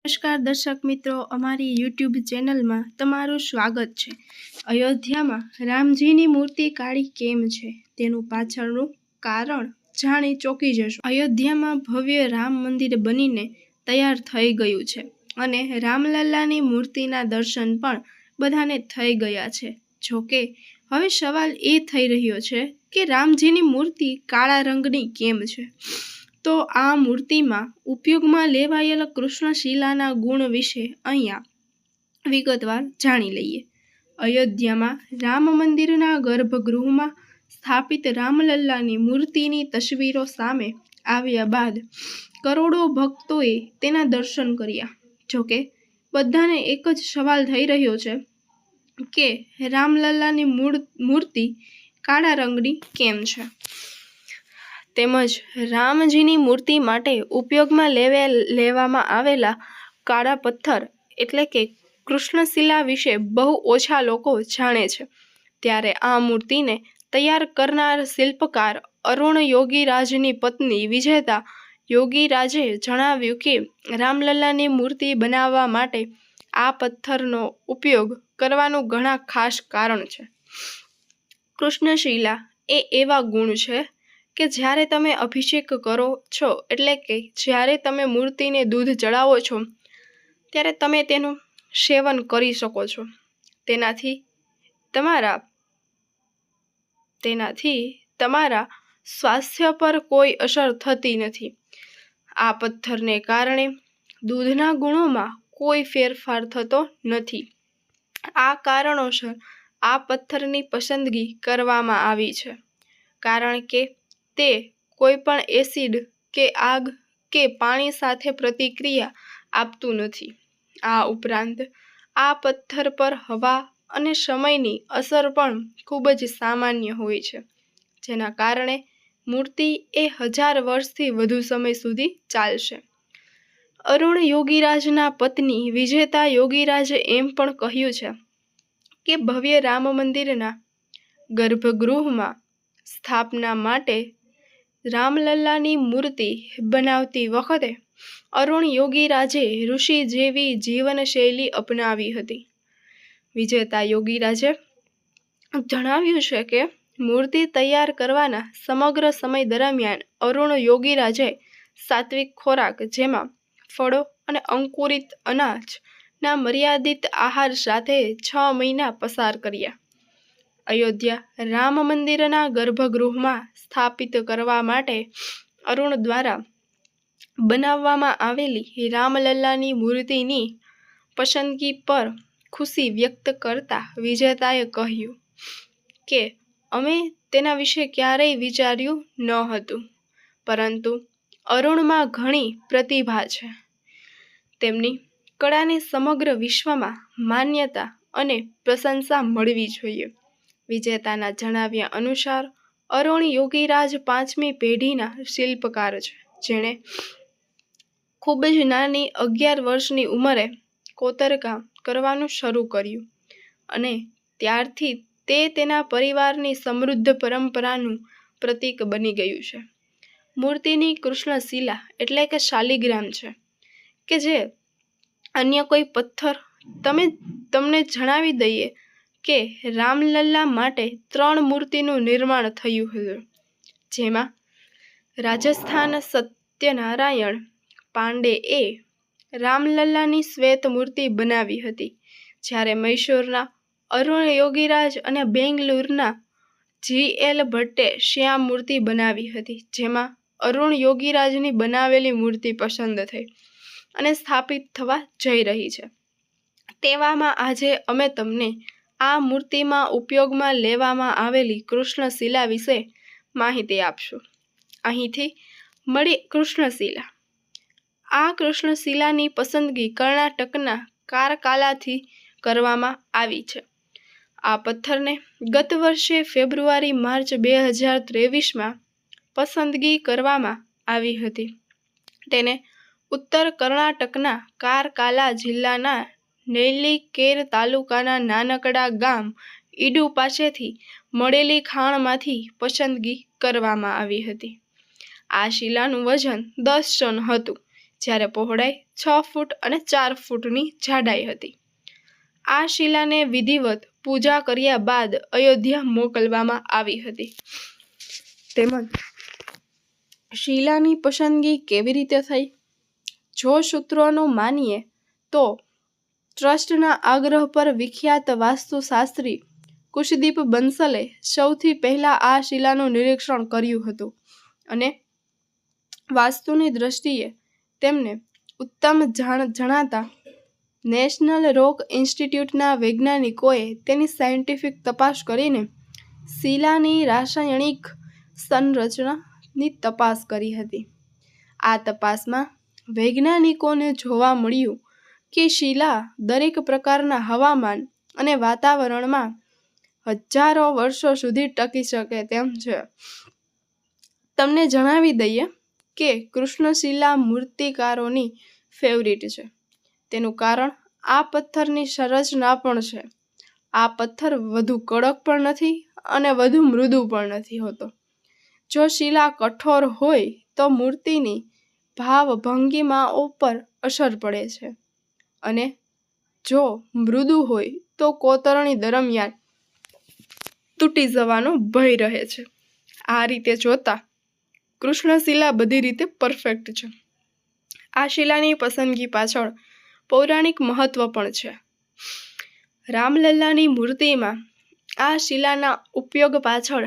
નમસ્કાર દર્શક મિત્રો, અમારી યુટ્યુબ ચેનલમાં તમારું સ્વાગત છે। અયોધ્યામાં રામજીની મૂર્તિ કાળી કેમ છે તેનું પાછળનું કારણ જાણી ચોંકી જશો। અયોધ્યામાં ભવ્ય રામ મંદિર બનીને તૈયાર થઈ ગયું છે અને રામલલ્લાની મૂર્તિના દર્શન પણ બધાને થઈ ગયા છે। જોકે હવે સવાલ એ થઈ રહ્યો છે કે રામજીની મૂર્તિ કાળા રંગની કેમ છે। તો આ મૂર્તિમાં ઉપયોગમાં લેવાયેલ કૃષ્ણશિલાના ગુણ વિશે અહીંયા વિગતવાર જાણી લઈએ। અયોધ્યામાં રામ મંદિરના ગર્ભગૃહમાં સ્થાપિત રામલલ્લાની મૂર્તિની તસવીરો સામે આવ્યા બાદ કરોડો ભક્તોએ તેના દર્શન કર્યા। જોકે બધાને એક જ સવાલ થઈ રહ્યો છે કે રામલલ્લાની મૂર્તિ કાળા રંગની કેમ છે, તેમજ રામજીની મૂર્તિ માટે ઉપયોગમાં લેવામાં આવેલા કાળા પથ્થર એટલે કે કૃષ્ણશિલા વિશે બહુ ઓછા લોકો જાણે છે। ત્યારે આ મૂર્તિને તૈયાર કરનાર શિલ્પકાર અરુણ યોગીરાજની પત્ની વિજેતા યોગીરાજે જણાવ્યું કે રામલલ્લાની મૂર્તિ બનાવવા માટે આ પથ્થરનો ઉપયોગ કરવાનું ઘણા ખાસ કારણ છે। કૃષ્ણશિલા એ એવા ગુણ છે કે જ્યારે તમે અભિષેક કરો છો એટલે કે જ્યારે તમે મૂર્તિને દૂધ ચડાવો છો ત્યારે તમે તેનું સેવન કરી શકો છો। તેનાથી તમારા સ્વાસ્થ્ય પર કોઈ અસર થતી નથી। આ પથ્થરને કારણે દૂધના ગુણોમાં કોઈ ફેરફાર થતો નથી। આ કારણોસર આ પથ્થરની પસંદગી કરવામાં આવી છે, કારણ કે તે કોઈ પણ એસિડ કે આગ કે પાણી સાથે પ્રતિક્રિયા આપતું નથી। આ ઉપરાંત આ પથ્થર પર હવા અને સમયની અસર પણ ખૂબ જ સામાન્ય હોય છે, જેના કારણે મૂર્તિ એ 1000 વર્ષથી વધુ સમય સુધી ચાલશે। અરુણ યોગીરાજના પત્ની વિજેતા યોગીરાજે એમ પણ કહ્યું છે કે ભવ્ય રામ મંદિરના ગર્ભગૃહમાં સ્થાપના માટે રામલલ્લાની મૂર્તિ બનાવતી વખતે અરુણ યોગીરાજે ઋષિ જેવી જીવનશૈલી અપનાવી હતી। વિજેતા યોગીરાજે જણાવ્યું છે કે મૂર્તિ તૈયાર કરવાના સમગ્ર સમય દરમિયાન અરુણ યોગીરાજે સાત્વિક ખોરાક જેમાં ફળો અને અંકુરિત અનાજના મર્યાદિત આહાર સાથે 6 મહિના પસાર કર્યા। અયોધ્યા રામ મંદિરના ગર્ભગૃહમાં સ્થાપિત કરવા માટે અરુણ દ્વારા બનાવવામાં આવેલી રામલલ્લાની મૂર્તિની પસંદગી પર ખુશી વ્યક્ત કરતા વિજેતાએ કહ્યું કે અમે તેના વિશે ક્યારેય વિચાર્યું ન હતું, પરંતુ અરુણમાં ઘણી પ્રતિભા છે। તેમની કળાને સમગ્ર વિશ્વમાં માન્યતા અને પ્રશંસા મળવી જોઈએ। વિજેતાના જણાવ્યા અનુસાર અરુણ યોગીરાજ 5મી પેઢીના શિલ્પકાર છે, જેણે ખૂબ જ નાની 11 વર્ષની ઉંમરે કોતરકામ કરવાનું શરૂ કર્યું અને ત્યારથી તે તેના પરિવારની સમૃદ્ધ પરંપરાનું પ્રતીક બની ગયું છે। મૂર્તિની કૃષ્ણશિલા એટલે કે શાલિગ્રામ છે કે જે અન્ય કોઈ પથ્થર। તમને જણાવી દઈએ કે રામલલ્લા માટે 3 મૂર્તિનું નિર્માણ થયું હતું, જેમાં રાજસ્થાન સત્યનારાયણ પાંડેએ રામલલ્લાની શ્વેત મૂર્તિ બનાવી હતી, જ્યારે મૈસૂરના અરુણ યોગીરાજ અને બેંગલુરુના GL ભટ્ટે શ્યામ મૂર્તિ બનાવી હતી, જેમાં અરુણ યોગીરાજની બનાવેલી મૂર્તિ પસંદ થઈ અને સ્થાપિત થવા જઈ રહી છે। તેવામાં આજે અમે તમને આ મૂર્તિમાં ઉપયોગમાં લેવામાં આવેલી કૃષ્ણશિલા વિશે માહિતી આપશું। અહીંથી મળી કૃષ્ણશિલા। આ કૃષ્ણશિલાની પસંદગી કર્ણાટકના કારકાલાથી કરવામાં આવી છે। આ પથ્થરને ગત વર્ષે ફેબ્રુઆરી-માર્ચ 2023માં પસંદગી કરવામાં આવી હતી। તેને ઉત્તર કર્ણાટકના કારકાલા જિલ્લાના નૈલ્લીકેર તાલુકાના નાનકડા ગામ ઈડુ પાસેથી મળેલી ખાણમાંથી પસંદગી કરવામાં આવી હતી। આ શિલાનું વજન 10 ટન હતું, જ્યારે પહોળાઈ 6 ફૂટ અને 4 ફૂટની જાડાઈ હતી. આ શિલાને વિધિવત પૂજા કર્યા બાદ અયોધ્યા મોકલવામાં આવી હતી. તેમજ શિલાની પસંદગી કેવી રીતે થઈ? જો સૂત્રોનું માનીએ તો ટ્રસ્ટના આગ્રહ પર વિખ્યાત વાસ્તુશાસ્ત્રી કુશદીપ બંસલે સૌથી પહેલા આ શિલાનું નિરીક્ષણ કર્યું હતું અને વાસ્તુની દ્રષ્ટિએ તેમને ઉત્તમ જણાતા નેશનલ રોક ઇન્સ્ટિટ્યૂટના વૈજ્ઞાનિકોએ તેની સાયન્ટિફિક તપાસ કરીને શિલાની રાસાયણિક સંરચનાની તપાસ કરી હતી. આ તપાસમાં વૈજ્ઞાનિકોને જોવા મળ્યું કે શિલા દરેક પ્રકારના હવામાન અને વાતાવરણમાં હજારો વર્ષો સુધી ટકી શકે તેમ છે. તમને જણાવી દઈએ કે કૃષ્ણશિલા મૂર્તિકારોની ફેવરિટ છે. તેનું કારણ આ પથ્થરની સંરચના પણ છે. આ પથ્થર વધુ કડક પણ નથી અને વધુ મૃદુ પણ નથી હોતો. જો શિલા કઠોર હોય તો મૂર્તિની ભાવભંગીમાઓ પર અસર પડે છે અને જો મૃદુ હોય તો કોતરણી દરમિયાન તૂટી જવાનો ભય રહે છે. આ રીતે જોતા કૃષ્ણશિલા બધી રીતે પરફેક્ટ છે. આ શિલાની પસંદગી પાછળ પૌરાણિક મહત્વ પણ છે. રામલલ્લાની મૂર્તિમાં આ શિલાના ઉપયોગ પાછળ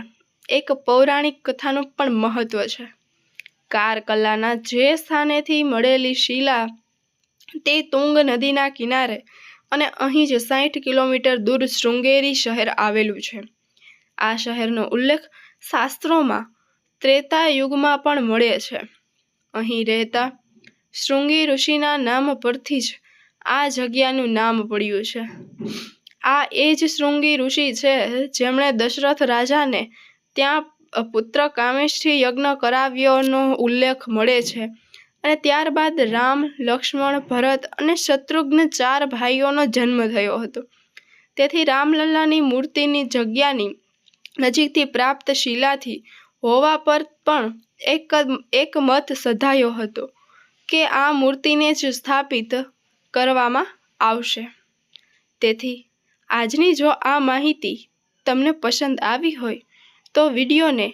એક પૌરાણિક કથાનું પણ મહત્વ છે. કારકલાના જે સ્થાનેથી મળેલી શિલા તે તુંગ નદીના કિનારે અને અહીં જ 60 કિલોમીટર દૂર શૃંગેરી શહેર આવેલું છે. આ શહેરનો ઉલ્લેખ શાસ્ત્રોમાં ત્રેતા યુગમાં પણ મળે છે. અહીં રહેતા શૃંગી ઋષિના નામ પરથી જ આ જગ્યાનું નામ પડ્યું છે. આ એ જ શૃંગી ઋષિ છે જેમણે દશરથ રાજાને ત્યાં પુત્ર કામેશથી યજ્ઞ કરાવ્યોનો ઉલ્લેખ મળે છે અને ત્યારબાદ રામ, લક્ષ્મણ, ભરત અને શત્રુઘ્ન 4 ભાઈઓનો જન્મ થયો હતો. તેથી રામલલ્લાની મૂર્તિની જગ્યાની નજીકથી પ્રાપ્ત શિલાથી હોવા પર પણ એક મત સધાયો હતો કે આ મૂર્તિને જ સ્થાપિત કરવામાં આવશે. તેથી આજની જો આ માહિતી તમને પસંદ આવી હોય તો વિડીયોને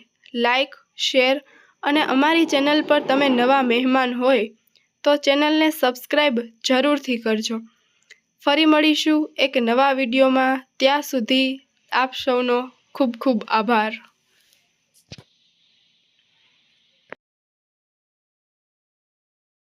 લાઈક, શેર અને અમારી ચેનલ પર તમે નવા મહેમાન હોય તો ચેનલને સબસ્ક્રાઈબ જરૂરથી કરજો. ફરી મળીશું એક નવા વિડીયોમાં. ત્યાં સુધી આપ સૌનો ખૂબ ખૂબ આભાર.